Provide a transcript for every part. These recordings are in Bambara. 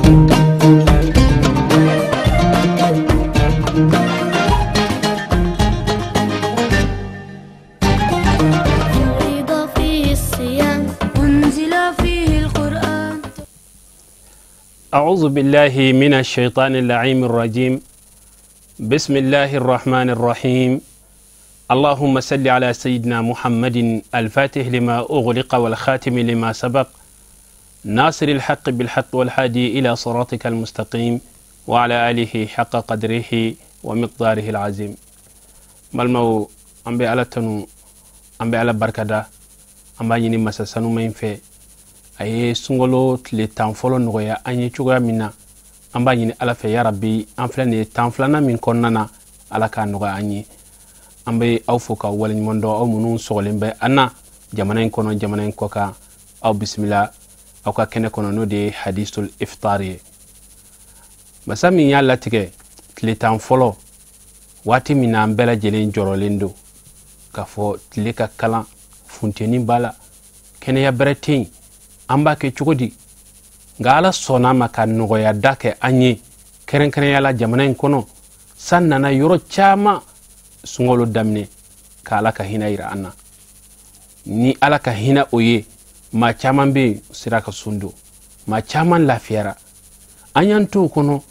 أعوذ بالله من الشيطان اللعين الرجيم. بسم الله الرحمن الرحيم. اللهم صل على سيدنا محمد الفاتح لما أغلق والخاتم لما سبق ناصر الحق بالحق والهادي إلى صراطك المستقيم وعلى آله حق قدره ومقداره العظيم. ملمو أمبي على تنو أمبي على بركة أمبي يني مسسانو مينفي aye sungolo tile tan folo nogoya anye chuga mina amba yini ala fe ya rabbi an flane tan flana min konnana ala ka noga anye ambe aw foka wala mondo aw munun sogolembe anna jamana en kono jamana en koka aw bismillah aw ka kene kono no de hadisul iftari masami ya latike tile tan folo wati mina ambela jelen jorolendo ka fo tile ka kala funteni bala kene ya bretin amba ke chugodi ngala sona maka nogoya dake anye keren yala jamana en kono sanna na yoro chama sungolo damne ka alaka hina ira anna ni alaka hina oye ma chama be siraka sundo ma chama lafiara anyanto kono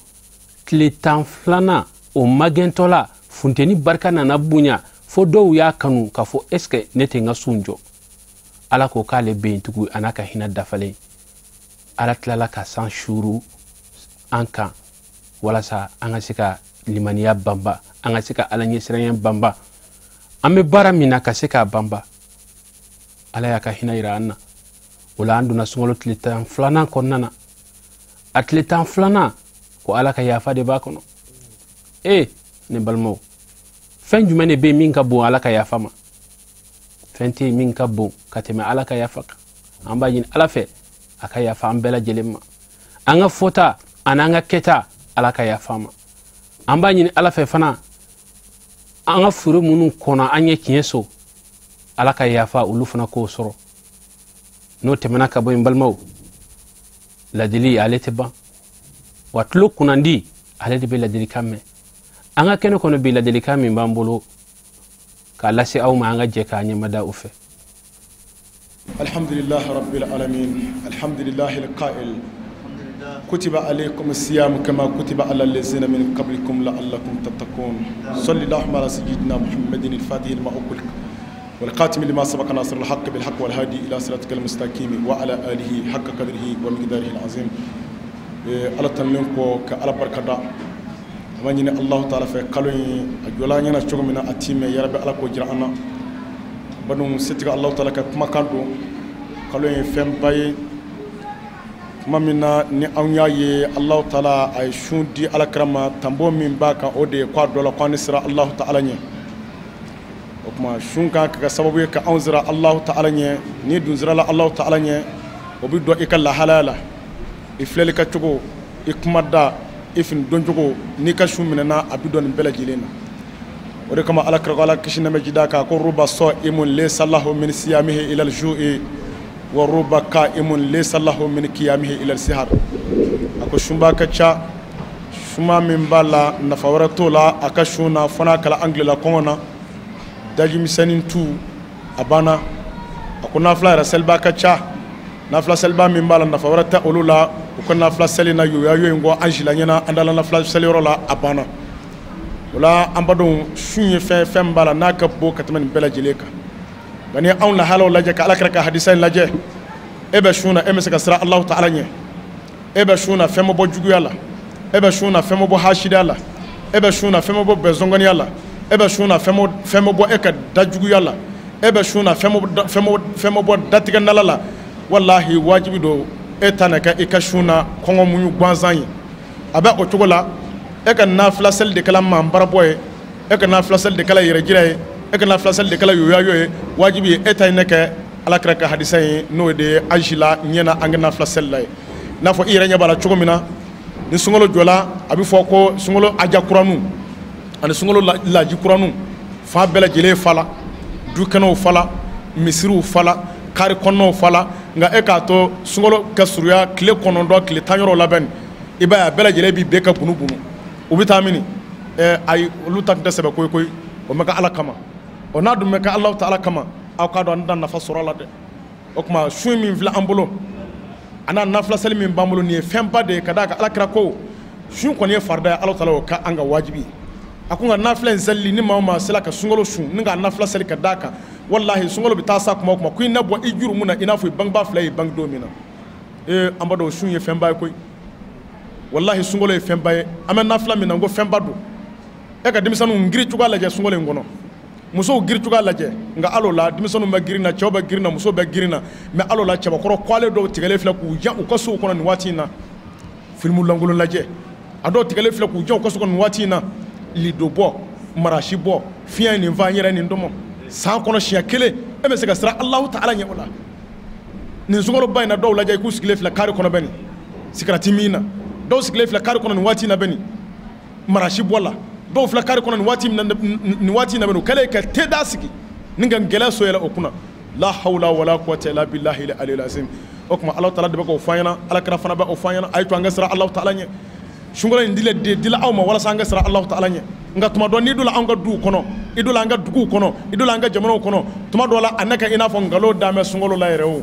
kletan flana o magentola funteni barka na bunya fo do ya kanu ka fo eske nete nga sunjo ala ko kale beintugu anaka hina dafale ala tlala ka san shuru anka wala sa anga sika limaniya bamba anga sika ala nyesirayen bamba ame bara mina ka sika bamba ala ya ka hina ira anna wala anduna sungolo tlitan flana konnana atlitan flana ko ala ka yafa de bakono ne balmo fen jumene be min ka bo ala ka yafa ma fenti min kabbo kateme ala ka yafaka amba yin ala fe aka yafa ambela jelema anga fota ananga keta ala ka yafama amba yin ala fe fana anga furu munun kona anye kiyeso ala ka yafa ulu fana ko soro no temena ka boy balmaw la dili alete ba watlu kunandi alete be la dili kamme anga kene kono be la dili kamme mbambolo kala si aw ma nga jeka nyamada ufe alhamdulillah rabbil alamin alhamdulillah alqa'il kutiba alaykum as-siyam kama kutiba ala allazina min qablikum la'allakum tattaqun sallallahu ala sayyidina muhammadin al-fatih al-ma'qul wal qatim lima sabaqa nasr al-haqq bil haqq wal hadi ila siratikal mustaqim wa ala alihi haqqa qadrihi wa miqdarihi al-azim ala tanlen ko ka ala barkada amanyine Allah ta'ala fe kaloyi ajola nyana chogomina atime yarabe ala ko jirana badum setika Allah ta'ala ka kuma kando kaloyi fem bay mamina ni anya ye Allah ta'ala ay shundi ala krama tambo min baka ode kwa dola kwa nisra Allah ta'ala nye okuma shunka ka sababu ka anzira Allah ta'ala nye ni dunzira la Allah ta'ala nye obi do ikalla halala ifleli ka chogo ikmada ifin donjogo ni ka shumina abidon bela jilena ore kama ala kragala kishina majidaka ko ruba sa'imun laysa lahu min siyamihi ila al-ju'i wa ruba qa'imun laysa lahu min qiyamihi ila al-sihar ako shumba kacha shuma min bala nafawara tola akashuna fana kala anglela kongona daji misanin tu abana ako nafla raselba kacha nafla selba min bala nafawara ta ulula ukonna fla selina yo ngo angela nyana andala na fla seliro la abana wala ambadon shunye fem bala naka bo katamen bela jileka bani auna halo laje ka alakraka hadisan laje ebe shuna emesaka sira Allah ta'ala nye ebe shuna femo bo jugu yalla ebe shuna femo bo hashida yalla ebe shuna femo bo bezongoni yalla ebe shuna femo bo eka dajugu yalla ebe shuna femo bo datiga nalala wallahi wajibi do etanaka ikashuna kongo munyu gwanzanyi abe ochogola eka na flasel de kala mambarboy eka na flasel de kala yirejire eka na flasel de kala yoyayo wajibi etanaka alakraka hadisai no de ajila nyena angena flasel lay nafo irenya bala chogomina ni sungolo jola abi foko sungolo aja kuranu ani sungolo laji kuranu fa bela jile fala dukano fala misiru fala kari konno fala nga eka to sungolo kasuruya kile konondo kile tanyoro laben iba bela jelebi beka bunu ubitamini ay lutak da sebe koy o maka ala kama o nadu maka Allah ta'ala kama aw ka do ndan nafa sorola de o kuma shu min fila ambulo ana nafla sali min bambulo ni femba de kada ka ala kra ko shu ko ne farda Allah ta'ala ka anga wajibi akunga nafla zalli ni mama sala ka sungolo shu ninga nafla sali ka daka wallahi sungolo bi tasa kuma kuin na bo ijuru muna ina fu bangba flay bang domina ambado shu ye femba koy wallahi sungolo ye femba ye amen nafla min ngo femba do e ka dimisanu ngiri cuga laje sungolo ngono muso giri cuga laje nga alola dimisanu ma girina choba girina muso ba girina me alola chaba koro kwale do tigale fla ku ja ukaso kono ni watina filmu langolo laje ado tigale fla ku ja ukaso kono ni watina lido bo marashi bo fiya ni vanyera ni ndomo sa kono shia kele e me se ka sira Allah ta'ala nya wala ni sungolo bayna do laje ku sigile fla kare kono beni sikrati mina do sigile fla kare kono ni watina beni marashi bola do fla kare kono ni wati na benu kale ka te dasiki ninga ngela so yela okuna la hawla wala quwwata illa billahi al azim okuma Allah ta'ala de ko fayana ala kana fana ba o fayana ay to ngasra Allah ta'ala nye shungolo ndile de dila awma wala sa ngasra Allah ta'ala nye nga tuma do ni dula anga du kono idula anga dugu kono idula anga jamano kono tuma do la anaka ina fo ngalo dame sungolo la rewo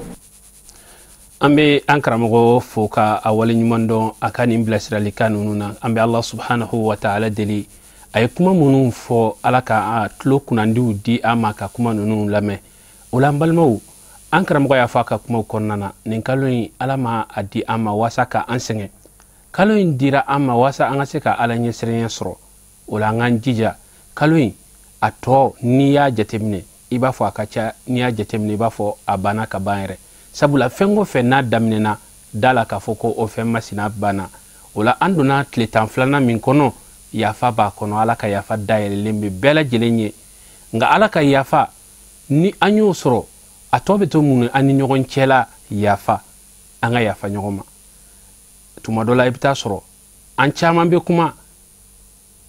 ambe ankaramogo foka awali nyumondo akani mblasirali kanununa ambe Allah subhanahu wa ta'ala deli ay kuma munun fo alaka a tlo kunandiu di amaka kuma nunu lame ulambalmo ankaramogo ya faka kuma konnana nin kaloyin alama adi ama wasaka ansenge kaloyin dira ama wasa angaseka alanye serenya soro ulangan jija kaloyin ato niya jatemne iba fo akacha niya jatemne iba fo abana ka banere sabula fengo fe na damnena dala ka foko o fe masina bana ula anduna tletan flana min kono yafa ba kono alaka yafa dayele lembe bela jelenye nga alaka yafa ni anyo soro atobe to munu ani nyogon chela yafa anga yafa nyogoma tuma dola ibta soro an chama be kuma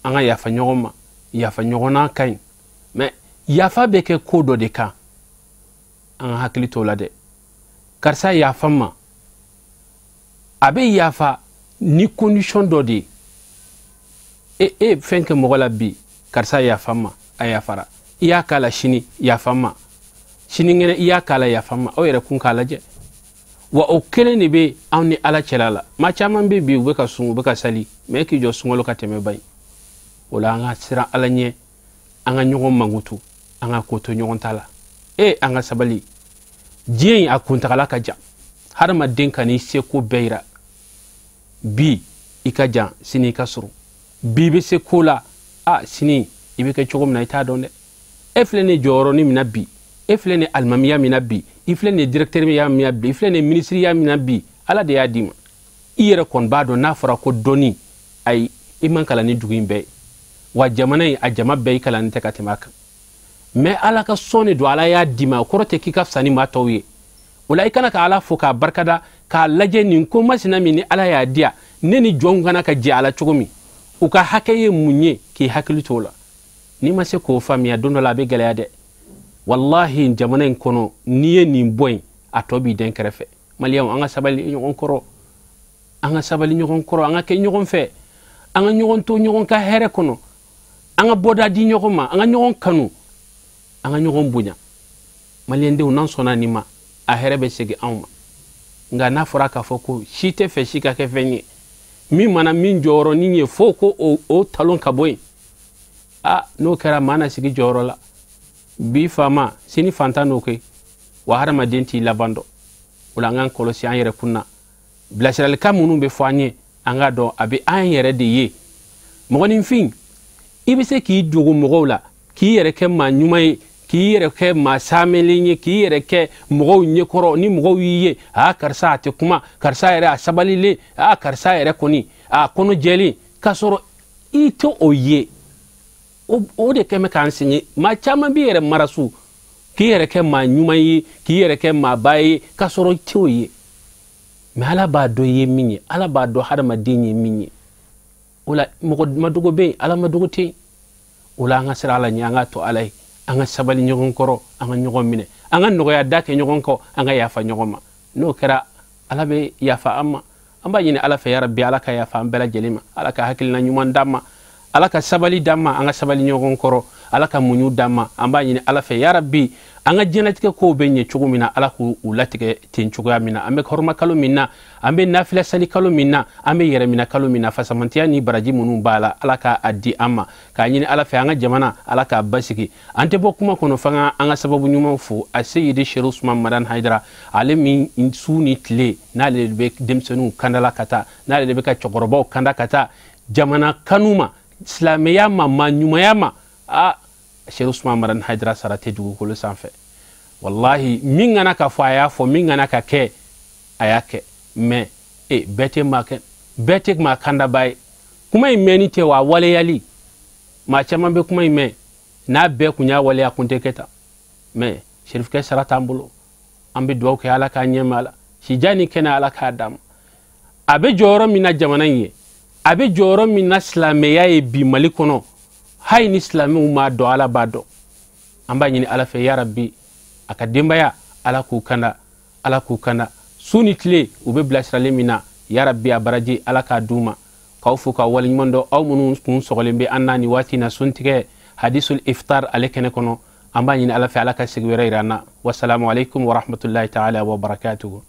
anga yafa nyogoma yafa nyogona kain me yafa be ke kodo de ka anga hakili to lade karsa yafa ma abe yafa ni condition do de fenke mogola bi karsa yafa ma ayafara iya kala shini yafa ma shini ngene iya kala yafa ma o yere kun kala je wa o kele ni be awni ala chelala ma chaman be bi ka sungu be ka sali me ki jo sungolo ka teme bay wala nga sira ala nye anga nyogon mangutu anga koto nyogon tala anga sabali jien akunta kala ka ja har ma denka ni se ko beira bi ikaja sini kasuru bi be se kola sini ibe ka chogom na ita donde eflene joro ni minabi eflene almamiya minabi iflene directeur ya minabi iflene ministry ya minabi ala de yadima iyere kon bado na fara ko doni ay iman kala ni dugin be wa jamanai a jama be kala ni tekatimaka me ala ka sone do ala ya dima korote kika sani matowe ulai kana ka ala foka barkada ka laje nin ko masina mini ala ya dia neni jongana ka ji ala chogomi uka hakeye munye ki hakili tola ni mase ko famiya dondo la be galaya de wallahi jamana kono niye ni boy atobi den krefe maliam anga sabali nyon koro anga ke nyon fe anga nyon to nyon ka here kono anga boda di nyoma anga nyon kanu anga nyon bunya malien de unan sona nima a here be segi awma nga na fura ka foko shite fe shika ke fenye mi mana min joro ninye foko o talon ka boy no kera mana sigi joro la bi fama sini fantano ke wa harama denti labando wala ngan kolosi an yere kunna blashiral kamunu be fanye anga do abi an yere de ye mogonin fin ibise ki dugu mogola ki yere ke ma nyumai ki yere ke ma samelinye ki yere ke mogo nye koro ni mogo yiye karsa ate kuma karsa yere asabalile karsa yere koni kono jeli kasoro ito oye o de keme kan sinye ma chama bi yere marasu ki yere ke ma nyumai ki yere ke ma bayi kasoro ito oye me ala ba do ye minye ala ba do harma dinye minye ola mogo madugo be ala madugo te ola nga sira ala nyanga to alai anga sabali nyogon koro anga nyogon mine anga nogo ya dake nyogon ko anga yafa nyogoma no kera ala be yafa amma amba ɲini ala fɛ ya rabbi ala ka yafa an bɛɛ lajɛlen ma ala ka hakilina ɲuman d'an ma ala ka sabali d'an ma an ka sabali ɲɔgɔn kɔrɔ ala ka muɲu d'an ma an b'a ɲini ala fɛ ya rabbi an ka diɲɛlatigɛ kow bɛ ɲɛ cogo min na ala k'u latigɛ ten cogoya min na an bɛ hɔrɔma kalo min na an bɛ nafila sali kalo min na an bɛ yɛrɛmina kalo min na fasamantiya ni baraji minnu b'a la ala k'a di an ma k'a ɲini ala fɛ an ka jamana ala k'a basigi an tɛ bɔ kuma kɔnɔ fanga an ka sababu ɲuman fo a seyidi sheru usman madan haidara ale min su ni tile n'ale de bɛ denmisɛnninw kandala ka taa n'ale de bɛ ka cɛkɔrɔbaw kanda ka taa jamana kanu ma silamɛya ma ɲumanya ma sheru usman madan haidara sara tɛ dugukolo sanfɛ wallahi min gana ka fɔ a y'a fɔ min gana ka kɛ a y'a kɛ mais bɛɛ tɛ maa kanda ba ye kuma in mɛnni tɛ wa waleyali maa caman bɛ kuma in mɛn n'a bɛɛ kun y'a waleya kun tɛ kɛ tan mais sherifkɛ sara t'an bolo an bɛ dugawu kɛ ala k'a ɲɛma la sija ni kɛnɛ ala k'a d'a ma a bɛ jɔyɔrɔ min na jamana in ye a bɛ jɔyɔrɔ min na silamɛya ye bi mali kɔnɔ hali ni silamɛw m'a dɔn ala b'a dɔn an b'a ɲini ala fɛ ya rabbi a ka denbaya ala k'u kanda su ni tile u bɛ bilasiralen min na ya rabbi a baraji ala k'a d'u ma k'aw fo k'aw waleɲuman dɔn aw minnu kun sɔgɔlen bɛ an na ni waati na suntigɛ hadisul iftar ale kɛnɛ kɔnɔ an b'a ɲini ala fɛ ala ka sigi wɛrɛ yira an na wasalamu alaikum wa rahmatullahi ta'ala wa barakatuhu.